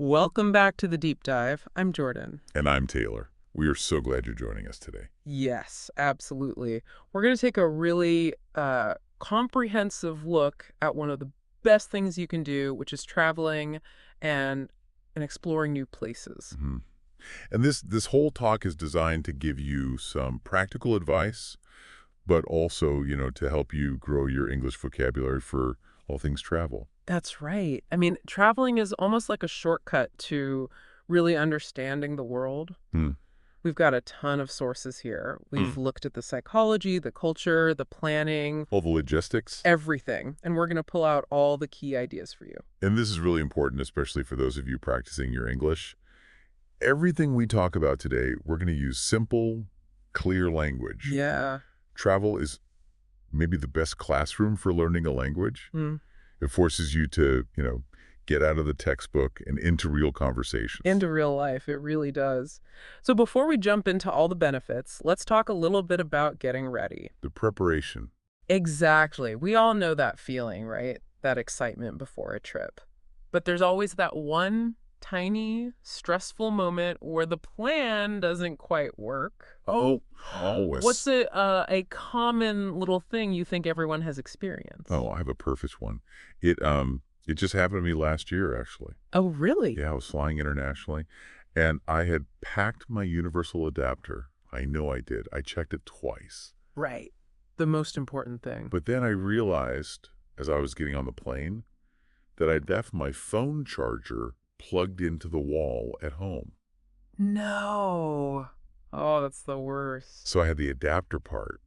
Welcome back to the deep dive. I'm Jordan. And I'm Taylor. We are so glad you're joining us today. Yes, absolutely. We're going to take a really comprehensive look at one of the best things you can do, which is traveling and exploring new places. Mhm. And this whole talk is designed to give you some practical advice, but also, to help you grow your English vocabulary for all things travel. That's right. I mean, traveling is almost like a shortcut to really understanding the world. Hmm. We've got a ton of sources here. Hmm. We've looked at the psychology, the culture, the planning, All the logistics. everything. And we're going to pull out all the key ideas for you. And this is really important, especially for those of you practicing your English. Everything we talk about today, we're going to use simple, clear language. Yeah. Travel is maybe the best classroom for learning a language. Mm. It forces you to, get out of the textbook and into real conversations. Into real life, it really does. So before we jump into all the benefits, let's talk a little bit about getting ready. The preparation. Exactly. We all know that feeling, right? That excitement before a trip. But there's always that one tiny, stressful moment where the plan doesn't quite work. Oh, always. What's a common little thing you think everyone has experienced? Oh, I have a perfect one. It just happened to me last year, actually. Oh, really? Yeah, I was flying internationally, and I had packed my universal adapter. I know I did. I checked it twice. Right. The most important thing. But then I realized, as I was getting on the plane, that I'd left my phone charger plugged into the wall at home. No. Oh, that's the worst. So I had the adapter part,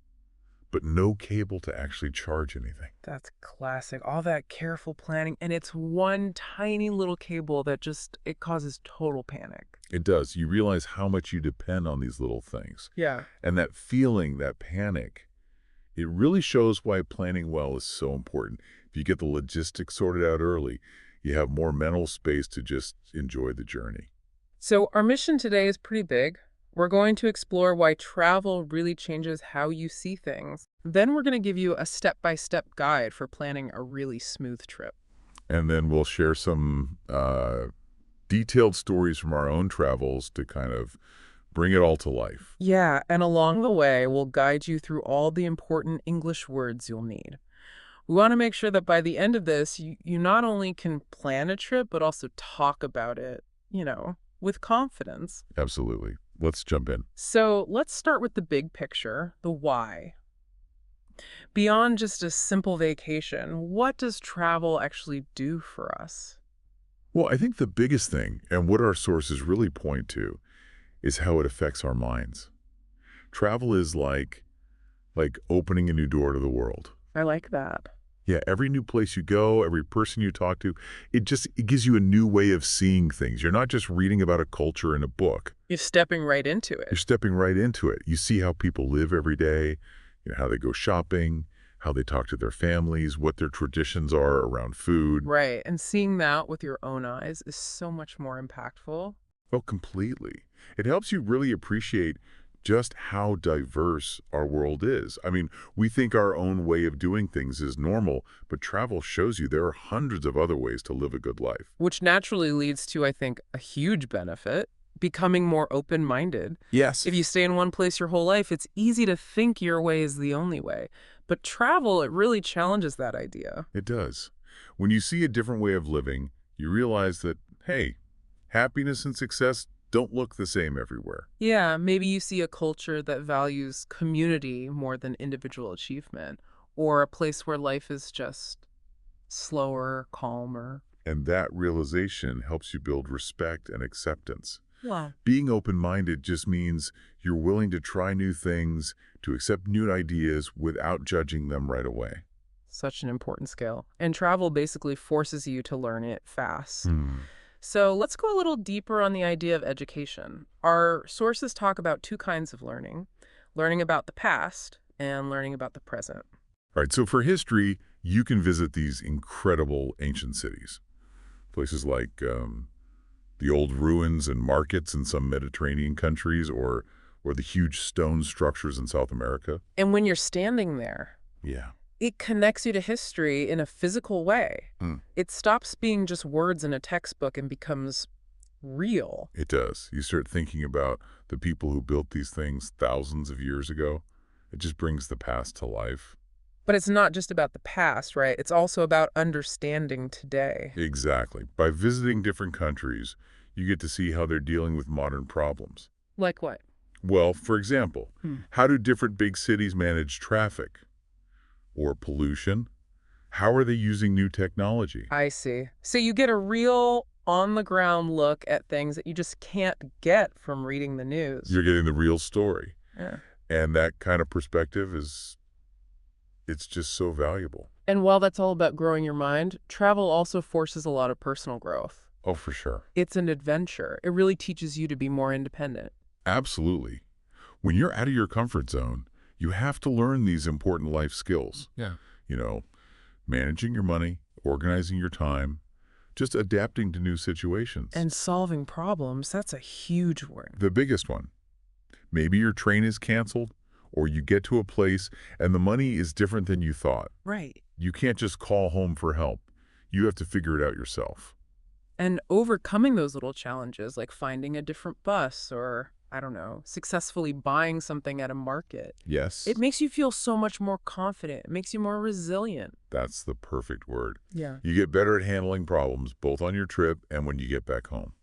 but no cable to actually charge anything. That's classic. All that careful planning, and it's one tiny little cable that it causes total panic. It does. You realize how much you depend on these little things. Yeah. And that feeling, that panic, it really shows why planning well is so important. If you get the logistics sorted out early, you have more mental space to just enjoy the journey. So our mission today is pretty big. We're going to explore why travel really changes how you see things. Then we're going to give you a step-by-step guide for planning a really smooth trip. And then we'll share some detailed stories from our own travels to kind of bring it all to life. Yeah, and along the way, we'll guide you through all the important English words you'll need. We want to make sure that by the end of this, you not only can plan a trip, but also talk about it, with confidence. Absolutely. Let's jump in. So let's start with the big picture, the why. Beyond just a simple vacation, what does travel actually do for us? Well, I think the biggest thing, and what our sources really point to, is how it affects our minds. Travel is like opening a new door to the world. I like that. Yeah, every new place you go, every person you talk to, it gives you a new way of seeing things. You're not just reading about a culture in a book. You're stepping right into it. You're stepping right into it. You see how people live every day, how they go shopping, how they talk to their families, what their traditions are around food. Right, and seeing that with your own eyes is so much more impactful. Oh, completely. It helps you really appreciate just how diverse our world is. I mean, we think our own way of doing things is normal, but travel shows you there are hundreds of other ways to live a good life. Which naturally leads to, I think, a huge benefit, becoming more open-minded. Yes. If you stay in one place your whole life, it's easy to think your way is the only way. But travel, it really challenges that idea. It does. When you see a different way of living, you realize that, hey, happiness and success don't look the same everywhere. Yeah, maybe you see a culture that values community more than individual achievement, or a place where life is just slower, calmer. And that realization helps you build respect and acceptance. Wow. Being open-minded just means you're willing to try new things, to accept new ideas without judging them right away. Such an important skill. And travel basically forces you to learn it fast. Hmm. So let's go a little deeper on the idea of education. Our sources talk about two kinds of learning about the past and learning about the present. All right, so for history, you can visit these incredible ancient cities. Places like the old ruins and markets in some Mediterranean countries or the huge stone structures in South America. And when you're standing there, Yeah. it connects you to history in a physical way. Mm. It stops being just words in a textbook and becomes real. It does. You start thinking about the people who built these things thousands of years ago. It just brings the past to life. But it's not just about the past, right? It's also about understanding today. Exactly. By visiting different countries, you get to see how they're dealing with modern problems. Like what? Well, for example, Hmm. how do different big cities manage traffic or pollution? How are they using new technology? I see. So you get a real on-the-ground look at things that you just can't get from reading the news. You're getting the real story. Yeah. And that kind of perspective it's just so valuable. And while that's all about growing your mind, travel also forces a lot of personal growth. Oh, for sure. It's an adventure. It really teaches you to be more independent. Absolutely. When you're out of your comfort zone, you have to learn these important life skills. Yeah. You know, managing your money, organizing your time, just adapting to new situations. And solving problems, that's a huge one. The biggest one, maybe your train is canceled or you get to a place and the money is different than you thought. Right. You can't just call home for help. You have to figure it out yourself. And overcoming those little challenges, like finding a different bus or, I don't know, successfully buying something at a market, Yes, it makes you feel so much more confident. It makes you more resilient. that's the perfect word. Yeah. You get better at handling problems, both on your trip and when you get back home.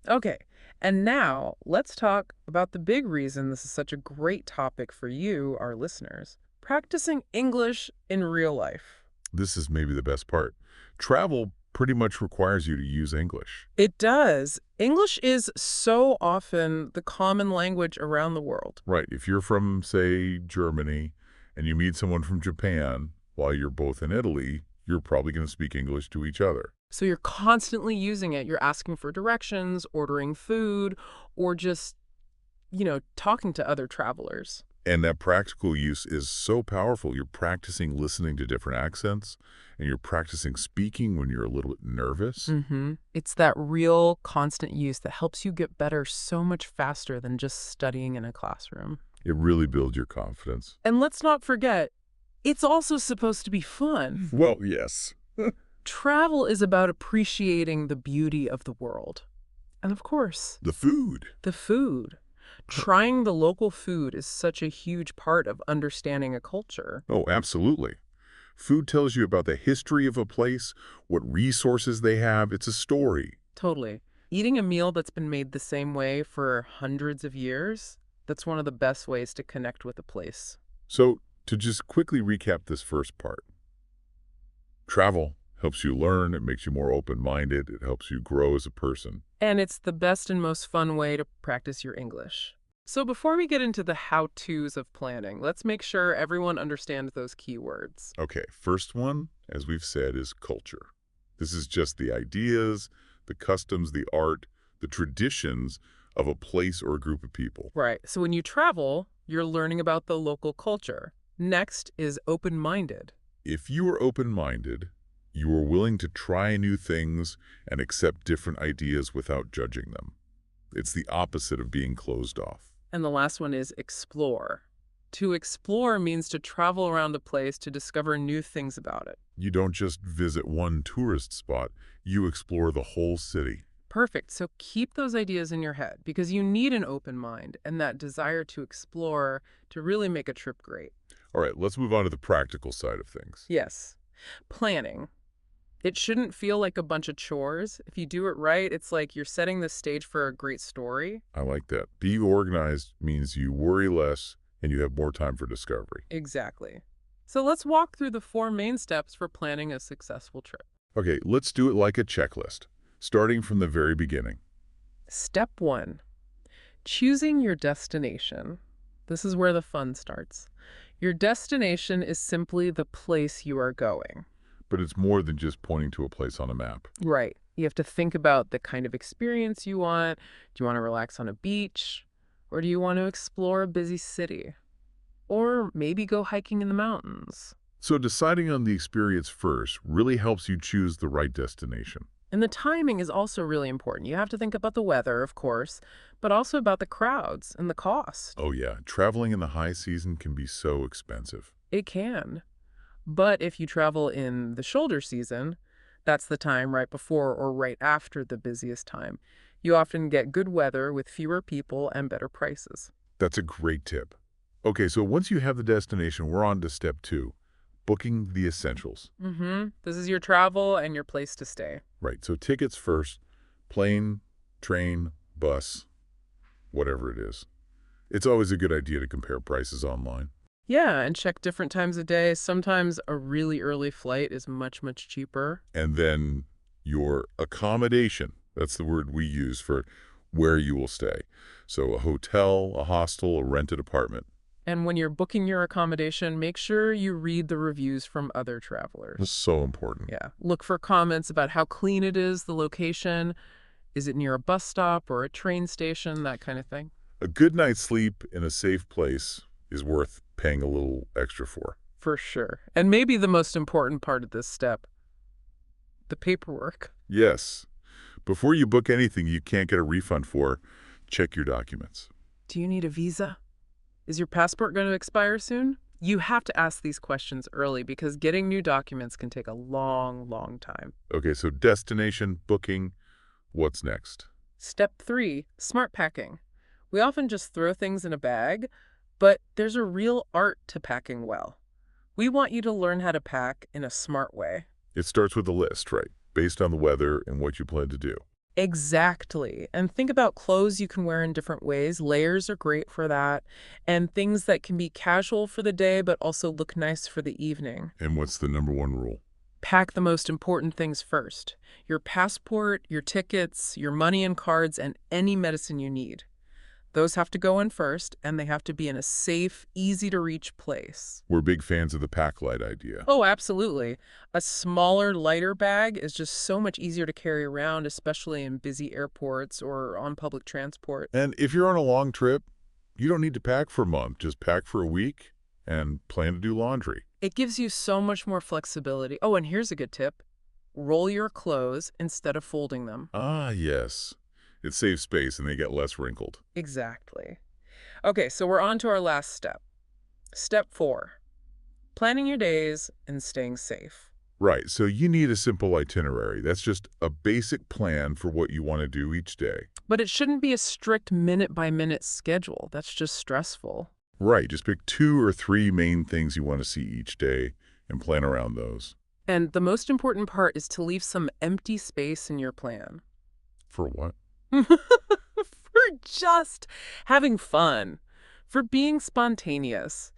Okay. And now let's talk about the big reason this is such a great topic for you, our listeners. Practicing English in real life. This is maybe the best part. Travel pretty much requires you to use English. It does. English is so often the common language around the world. Right. If you're from, say, Germany, and you meet someone from Japan while you're both in Italy, you're probably going to speak English to each other. So you're constantly using it. You're asking for directions, ordering food, or just, talking to other travelers. And that practical use is so powerful. You're practicing listening to different accents, and you're practicing speaking when you're a little bit nervous. Mm-hmm. It's that real constant use that helps you get better so much faster than just studying in a classroom. It really builds your confidence. And let's not forget, it's also supposed to be fun. Well, yes. Travel is about appreciating the beauty of the world. And of course, The food. the food. Trying the local food is such a huge part of understanding a culture. Oh, absolutely. Food tells you about the history of a place, what resources they have. It's a story. Totally. Eating a meal that's been made the same way for hundreds of years, that's one of the best ways to connect with a place. So, to just quickly recap this first part, travel helps you learn, it makes you more open-minded, it helps you grow as a person. And it's the best and most fun way to practice your English. So before we get into the how-tos of planning, let's make sure everyone understands those key words. Okay, first one, as we've said, is culture. This is just the ideas, the customs, the art, the traditions of a place or a group of people. Right. So when you travel, you're learning about the local culture. Next is open-minded. If you are open-minded, you are willing to try new things and accept different ideas without judging them. It's the opposite of being closed off. And the last one is explore. To explore means to travel around a place to discover new things about it. You don't just visit one tourist spot, you explore the whole city. Perfect. So keep those ideas in your head because you need an open mind and that desire to explore to really make a trip great. All right, let's move on to the practical side of things. Yes. Planning. It shouldn't feel like a bunch of chores. If you do it right, it's like you're setting the stage for a great story. I like that. Being organized means you worry less and you have more time for discovery. Exactly. So let's walk through the 4 main steps for planning a successful trip. Okay, let's do it like a checklist, starting from the very beginning. Step 1. Choosing your destination. This is where the fun starts. Your destination is simply the place you are going. But it's more than just pointing to a place on a map. Right. You have to think about the kind of experience you want. Do you want to relax on a beach? Or do you want to explore a busy city? Or maybe go hiking in the mountains? So deciding on the experience first really helps you choose the right destination. And the timing is also really important. You have to think about the weather, of course, but also about the crowds and the cost. Oh yeah, traveling in the high season can be so expensive. It can. But if you travel in the shoulder season, that's the time right before or right after the busiest time, You often get good weather with fewer people and better prices. That's a great tip. Okay, so once you have the destination, we're on to step 2, booking the essentials. This is your travel and your place to stay. Right, so tickets first, plane, train, bus, whatever it is. It's always a good idea to compare prices online. Yeah, and check different times of day. Sometimes a really early flight is much, much cheaper. And then your accommodation, that's the word we use for where you will stay. So a hotel, a hostel, a rented apartment. And when you're booking your accommodation, make sure you read the reviews from other That's travelers. so important. Yeah, look for comments about how clean it is, the location. Is it near a bus stop or a train station, that kind of thing? A good night's sleep in a safe place is worth paying a little extra for. For sure. And maybe the most important part of this step, the paperwork. Yes. Before you book anything you can't get a refund for, check your documents. Do you need a visa? Is your passport going to expire soon? You have to ask these questions early because getting new documents can take a long, long time. Okay, so destination, booking, what's next? Step 3, smart packing. We often just throw things in a bag, but there's a real art to packing well. We want you to learn how to pack in a smart way. It starts with a list, right? Based on the weather and what you plan to do. Exactly. And think about clothes you can wear in different ways. Layers are great for that. And things that can be casual for the day, but also look nice for the evening. And what's the number one rule? Pack the most important things first. Your passport, your tickets, your money and cards, and any medicine you need. Those have to go in first, and they have to be in a safe, easy-to-reach place. We're big fans of the pack light idea. Oh, absolutely. A smaller, lighter bag is just so much easier to carry around, especially in busy airports or on public transport. And if you're on a long trip, you don't need to pack for a month. Just pack for a week and plan to do laundry. It gives you so much more flexibility. Oh, and here's a good tip. Roll your clothes instead of folding them. Ah, yes. It saves space and they get less wrinkled. Exactly. Okay, so we're on to our last step. Step 4, planning your days and staying safe. Right, so you need a simple itinerary. That's just a basic plan for what you want to do each day. But it shouldn't be a strict minute-by-minute schedule. That's just stressful. Right, just pick 2 or 3 main things you want to see each day and plan around those. And the most important part is to leave some empty space in your plan. For what? For just having fun, for being spontaneous.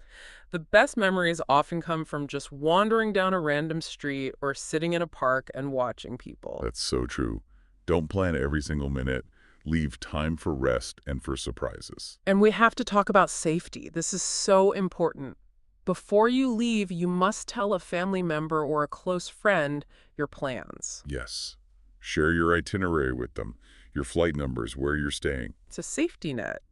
The best memories often come from just wandering down a random street or sitting in a park and watching people. That's so true. Don't plan every single minute. Leave time for rest and for surprises. And we have to talk about safety. This is so important. Before you leave, you must tell a family member or a close friend your plans. Yes. Share your itinerary with them, your flight numbers, where you're staying. It's a safety net.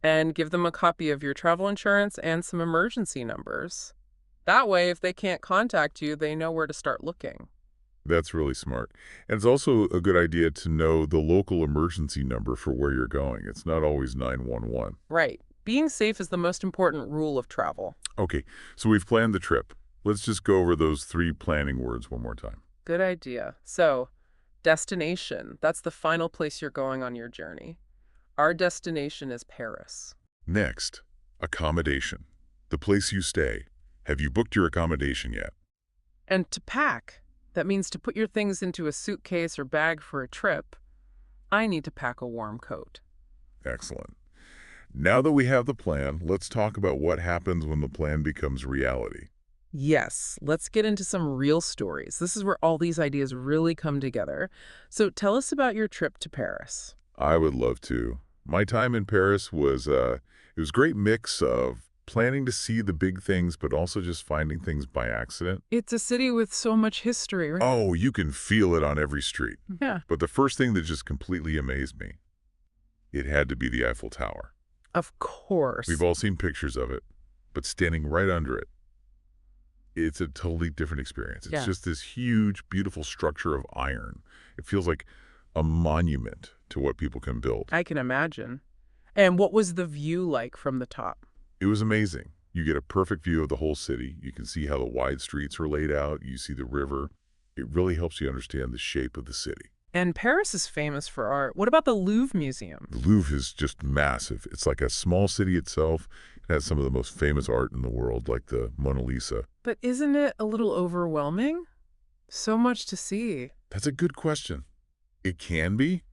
And give them a copy of your travel insurance and some emergency numbers. That way, if they can't contact you, they know where to start looking. That's really smart. And it's also a good idea to know the local emergency number for where you're going. It's not always 911. Right. Being safe is the most important rule of travel. Okay, so we've planned the trip. Let's just go over those 3 planning words one more time. Good idea. So, destination. That's the final place you're going on your journey. Our destination is Paris. Next, accommodation. The place you stay. Have you booked your accommodation yet? And to pack. That means to put your things into a suitcase or bag for a trip. I need to pack a warm coat. Excellent. Now that we have the plan, let's talk about what happens when the plan becomes reality. Yes, let's get into some real stories. This is where all these ideas really come together. So tell us about your trip to Paris. I would love to. My time in Paris was it was a great mix of planning to see the big things, but also just finding things by accident. It's a city with so much history, right? Oh, you can feel it on every street. Yeah. But the first thing that just completely amazed me, it had to be the Eiffel Tower. Of course. We've all seen pictures of it, but standing right under it, it's a totally different experience. It's Yes. just this huge, beautiful structure of iron. It feels like a monument to what people can build. I can imagine. And what was the view like from the top? It was amazing. You get a perfect view of the whole city. You can see how the wide streets are laid out. You see the river. It really helps you understand the shape of the city. And Paris is famous for art. What about the Louvre Museum? The Louvre is just massive. It's like a small city itself. It has some of the most famous art in the world, like the Mona Lisa. But isn't it a little overwhelming? So much to see. That's a good question. It can be.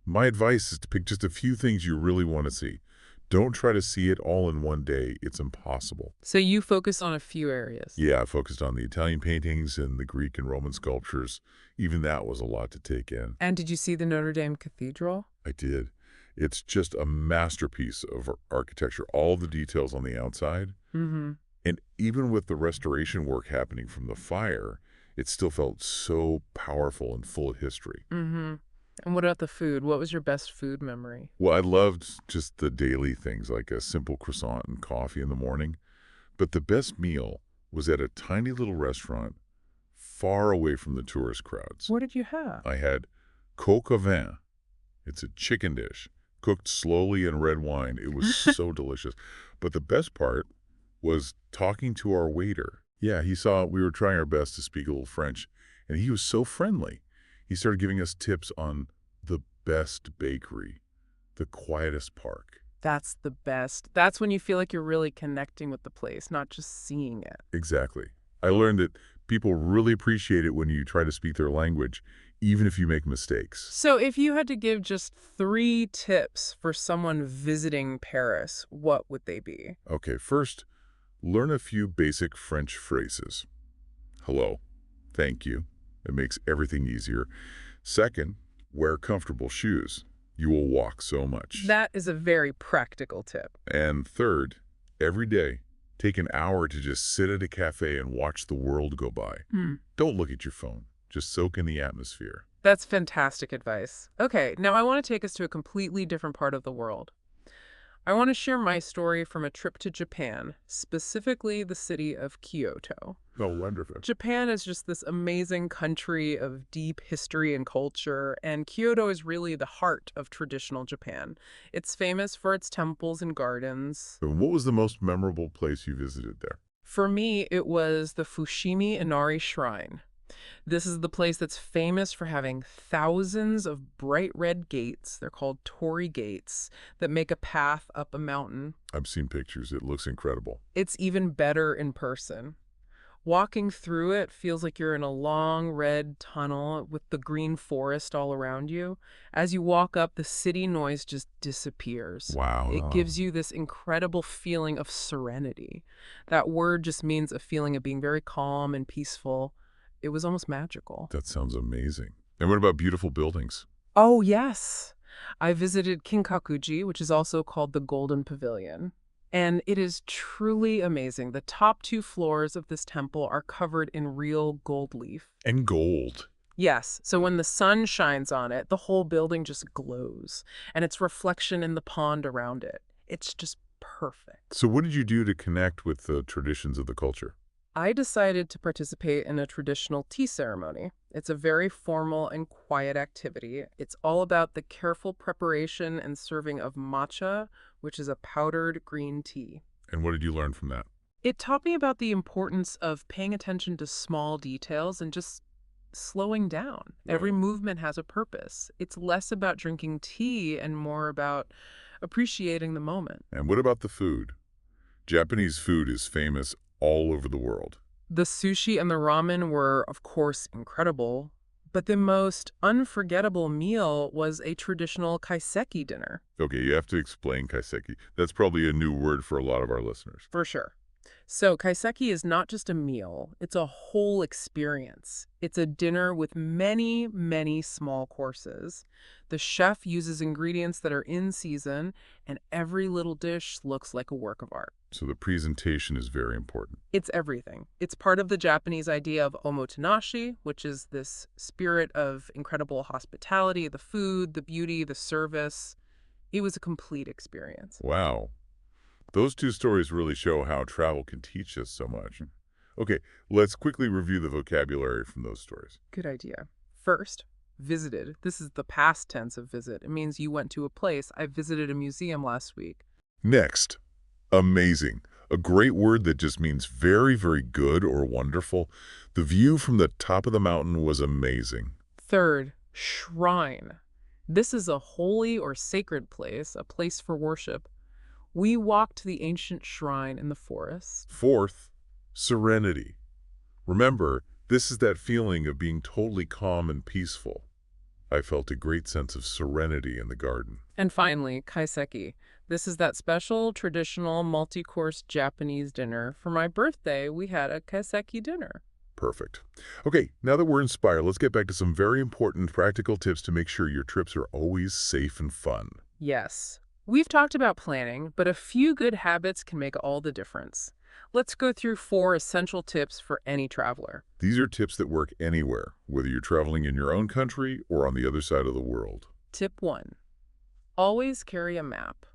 My advice is to pick just a few things you really want to see. Don't try to see it all in one day. It's impossible. So you focus on a few areas. Yeah, I focused on the Italian paintings and the Greek and Roman sculptures. Even that was a lot to take in. And did you see the Notre Dame Cathedral? I did. It's just a masterpiece of architecture. All the details on the outside. Mm-hmm. And even with the restoration work happening from the fire, it still felt so powerful and full of history. Mm-hmm. And what about the food? What was your best food memory? Well, I loved just the daily things like a simple croissant and coffee in the morning. But the best meal was at a tiny little restaurant far away from the tourist crowds. What did you have? I had coq au vin. It's a chicken dish, cooked slowly in red wine. It was so delicious. But the best part was talking to our waiter. Yeah, he saw we were trying our best to speak a little French, and he was so friendly. He started giving us tips on the best bakery, the quietest park. That's the best. That's when you feel like you're really connecting with the place, not just seeing it. Exactly. I learned that people really appreciate it when you try to speak their language, even if you make mistakes. So if you had to give just 3 tips for someone visiting Paris, what would they be? Okay, first, learn a few basic French phrases. Hello, thank you. It makes everything easier. Second, wear comfortable shoes. You will walk so much. That is a very practical tip. And third, every day, take an hour to just sit at a cafe and watch the world go by. Hmm. Don't look at your phone. Just soak in the atmosphere. That's fantastic advice. Okay, now I want to take us to a completely different part of the world. I want to share my story from a trip to Japan, specifically the city of Kyoto. Oh, wonderful. Japan is just this amazing country of deep history and culture, and Kyoto is really the heart of traditional Japan. It's famous for its temples and gardens. And what was the most memorable place you visited there? For me, it was the Fushimi Inari Shrine. This is the place that's famous for having thousands of bright red gates. They're called torii gates that make a path up a mountain. I've seen pictures. It looks incredible. It's even better in person. Walking through it feels like you're in a long red tunnel with the green forest all around you. As you walk up, the city noise just disappears. Wow. It gives you this incredible feeling of serenity. That word just means a feeling of being very calm and peaceful. It was almost magical. That sounds amazing. And what about beautiful buildings? Oh, yes. I visited Kinkakuji, which is also called the Golden Pavilion. And it is truly amazing. The top 2 floors of this temple are covered in real gold leaf. And gold. Yes, so when the sun shines on it, the whole building just glows, and its reflection in the pond around it. It's just perfect. So what did you do to connect with the traditions of the culture? I decided to participate in a traditional tea ceremony. It's a very formal and quiet activity. It's all about the careful preparation and serving of matcha, which is a powdered green tea. And what did you learn from that? It taught me about the importance of paying attention to small details and just slowing down. Right. Every movement has a purpose. It's less about drinking tea and more about appreciating the moment. And what about the food? Japanese food is famous all over the world. The sushi and the ramen were, of course, incredible, but the most unforgettable meal was a traditional kaiseki dinner. Okay, you have to explain kaiseki. That's probably a new word for a lot of our listeners. For sure. So kaiseki is not just a meal, it's a whole experience. It's a dinner with many, many small courses. The chef uses ingredients that are in season, and every little dish looks like a work of art. So the presentation is very important. It's everything. It's part of the Japanese idea of omotenashi, which is this spirit of incredible hospitality, the food, the beauty, the service. It was a complete experience. Wow. Those 2 stories really show how travel can teach us so much. Okay, let's quickly review the vocabulary from those stories. Good idea. First, visited. This is the past tense of visit. It means you went to a place. I visited a museum last week. Next, amazing. A great word that just means very, very good or wonderful. The view from the top of the mountain was amazing. Third, Shrine. This is a holy or sacred place, a place for worship. We walked to the ancient shrine in the forest. Fourth, serenity. Remember, this is that feeling of being totally calm and peaceful. I felt a great sense of serenity in the garden. And finally, kaiseki. This is that special, traditional, multi-course Japanese dinner. For my birthday, we had a kaiseki dinner. Perfect. Okay, now that we're inspired, let's get back to some very important practical tips to make sure your trips are always safe and fun. Yes, we've talked about planning, but a few good habits can make all the difference. Let's go through 4 essential tips for any traveler. These are tips that work anywhere, whether you're traveling in your own country or on the other side of the world. Tip 1. Always carry a map.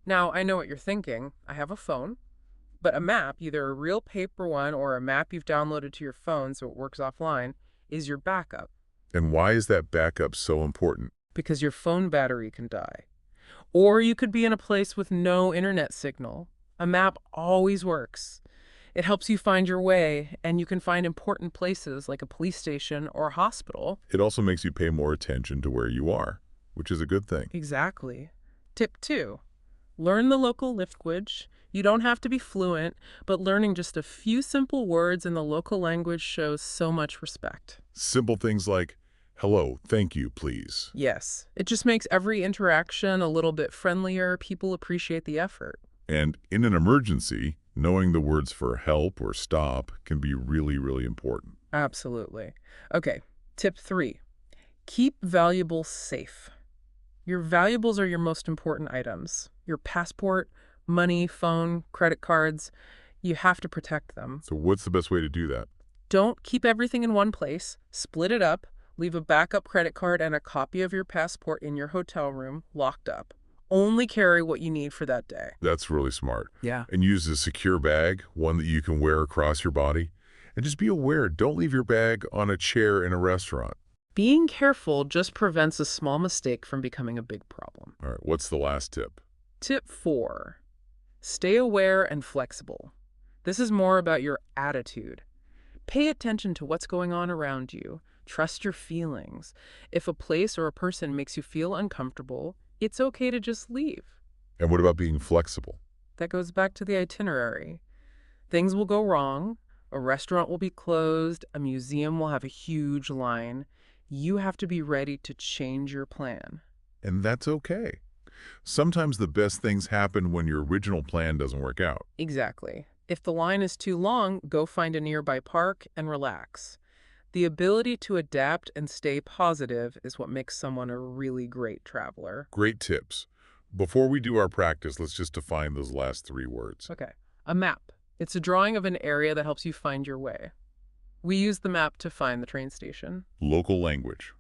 Now, I know what you're thinking. I have a phone. But a map, either a real paper one or a map you've downloaded to your phone so it works offline, is your backup And why is that backup so important? because your phone battery can die. Or you could be in a place with no internet signal. A map always works. It helps you find your way, and you can find important places like a police station or a hospital. It also makes you pay more attention to where you are, which is a good thing. Exactly. Tip 2. Learn the local language. You don't have to be fluent, but learning just a few simple words in the local language shows so much respect. Simple things like, hello, thank you, please. Yes, it just makes every interaction a little bit friendlier. People appreciate the effort. And in an emergency, knowing the words for help or stop can be really, really important. Absolutely. Okay, tip 3. Keep valuables safe. Your valuables are your most important items. Your passport, money, phone, credit cards. You have to protect them. So what's the best way to do that? Don't keep everything in one place. Split it up. Leave a backup credit card and a copy of your passport in your hotel room, locked up. Only carry what you need for that day. That's really smart. Yeah. And use a secure bag, one that you can wear across your body. And just be aware, don't leave your bag on a chair in a restaurant. Being careful just prevents a small mistake from becoming a big problem. All right, what's the last tip? Tip 4. Stay aware and flexible. This is more about your attitude. Pay attention to what's going on around you. Trust your feelings. If a place or a person makes you feel uncomfortable, it's okay to just leave. And what about being flexible? That goes back to the itinerary. Things will go wrong. A restaurant will be closed. A museum will have a huge line. You have to be ready to change your plan. And that's okay. Sometimes the best things happen when your original plan doesn't work out. Exactly. If the line is too long, go find a nearby park and relax. The ability to adapt and stay positive is what makes someone a really great traveler. Great tips. Before we do our practice, let's just define those last 3 words. Okay. A map. It's a drawing of an area that helps you find your way. We use the map to find the train station. Local language.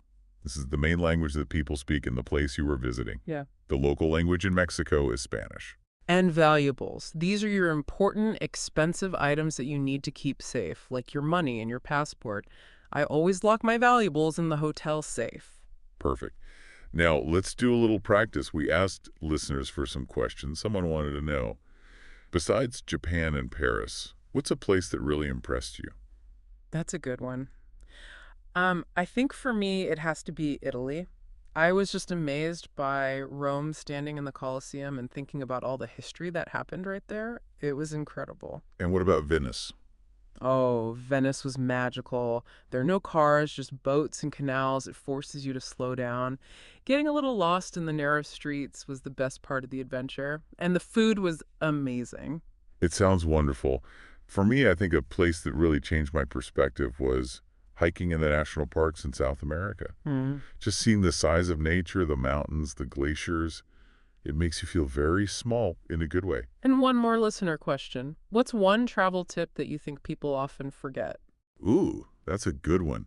This is the main language that people speak in the place you were visiting. Yeah. The local language in Mexico is Spanish. And valuables. These are your important, expensive items that you need to keep safe, like your money and your passport. I always lock my valuables in the hotel safe. Perfect. Now, let's do a little practice. We asked listeners for some questions. Someone wanted to know, besides Japan and Paris, what's a place that really impressed you? That's a good one. I think for me, it has to be Italy. I was just amazed by Rome standing in the Colosseum and thinking about all the history that happened right there. It was incredible. And what about Venice? Oh, Venice was magical. There are no cars, just boats and canals. It forces you to slow down. Getting a little lost in the narrow streets was the best part of the adventure. And the food was amazing. It sounds wonderful. For me, I think a place that really changed my perspective was hiking in the national parks in South America. Just seeing the size of nature, the mountains, the glaciers, it makes you feel very small in a good way. And one more listener question. What's one travel tip that you think people often forget? Ooh, that's a good one.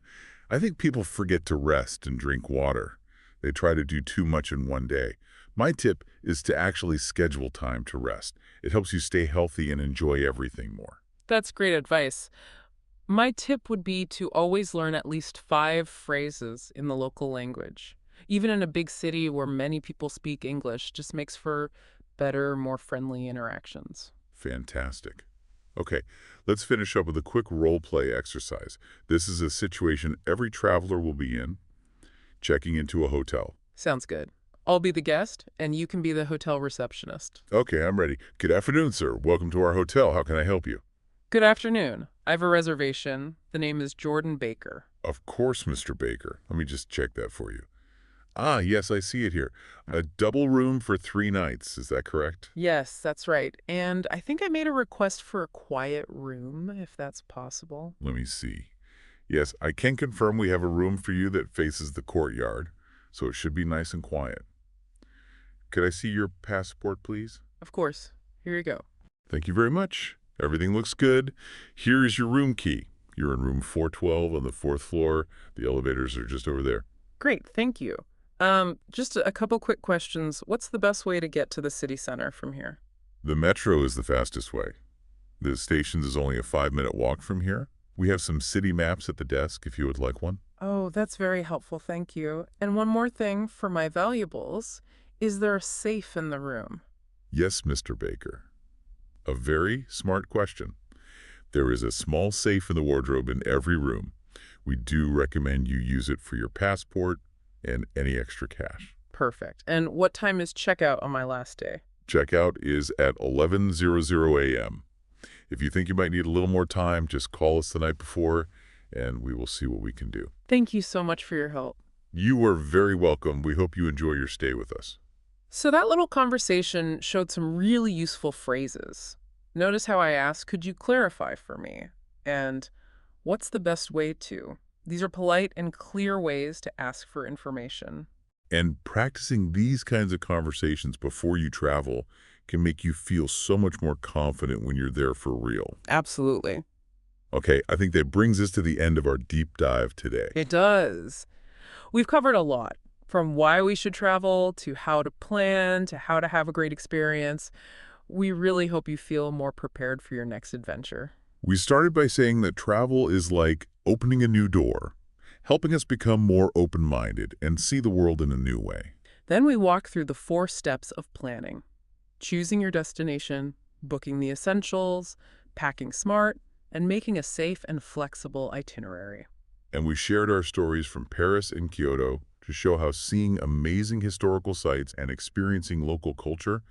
I think people forget to rest and drink water. They try to do too much in one day. My tip is to actually schedule time to rest. It helps you stay healthy and enjoy everything more. That's great advice. My tip would be to always learn at least 5 phrases in the local language. Even in a big city where many people speak English, just makes for better, more friendly interactions. Fantastic. Okay, let's finish up with a quick role play exercise. This is a situation every traveler will be in. checking into a hotel. Sounds good. I'll be the guest, and you can be the hotel receptionist. Okay, I'm ready. Good afternoon, sir. Welcome to our hotel. How can I help you? Good afternoon. I have a reservation. The name is Jordan Baker. Of course, Mr. Baker. Let me just check that for you. Ah, yes, I see it here. A double room for 3 nights. Is that correct? Yes, that's right. And I think I made a request for a quiet room, if that's possible. Let me see. Yes, I can confirm we have a room for you that faces the courtyard, so it should be nice and quiet. Could I see your passport, please? Of course. Here you go. Thank you very much. Everything looks good. Here is your room key. You're in room 412 on the 4th floor. The elevators are just over there. Great, thank you. Just a couple quick questions. What's the best way to get to the city center from here? The metro is the fastest way. The stations is only a 5-minute walk from here. We have some city maps at the desk if you would like one. Oh, that's very helpful, thank you. And one more thing for my valuables. Is there a safe in the room? Yes, Mr. Baker. A very smart question. There is a small safe in the wardrobe in every room. We do recommend you use it for your passport and any extra cash. Perfect. And what time is checkout on my last day? Checkout is at 11:00 a.m. If you think you might need a little more time, just call us the night before, and we will see what we can do. Thank you so much for your help. You are very welcome. We hope you enjoy your stay with us. So that little conversation showed some really useful phrases. Notice how I asked, could you clarify for me? And what's the best way to? These are polite and clear ways to ask for information. And practicing these kinds of conversations before you travel can make you feel so much more confident when you're there for real. Absolutely. Okay, I think that brings us to the end of our deep dive today. It does. We've covered a lot, from why we should travel to how to plan to how to have a great experience. We really hope you feel more prepared for your next adventure. We started by saying that travel is like opening a new door, helping us become more open-minded and see the world in a new way. Then we walk through the 4 steps of planning: choosing your destination, booking the essentials, packing smart, and making a safe and flexible itinerary. And we shared our stories from Paris and Kyoto to show how seeing amazing historical sites and experiencing local culture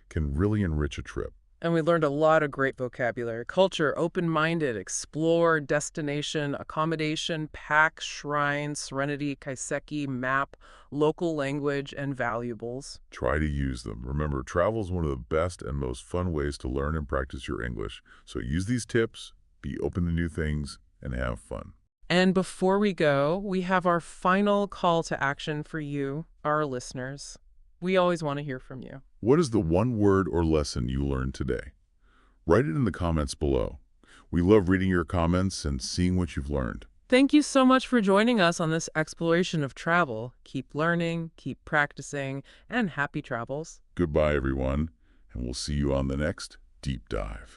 can really enrich a trip. And we learned a lot of great vocabulary: culture, open-minded, explore, destination, accommodation, pack, shrine, serenity, kaiseki, map, local language, and valuables. Try to use them. Remember, travel is one of the best and most fun ways to learn and practice your English. So use these tips, be open to new things, and have fun. And before we go, we have our final call to action for you, our listeners. We always want to hear from you. What is the one word or lesson you learned today? Write it in the comments below. We love reading your comments and seeing what you've learned. Thank you so much for joining us on this exploration of travel. Keep learning, keep practicing, and happy travels. Goodbye, everyone, and we'll see you on the next Deep Dive.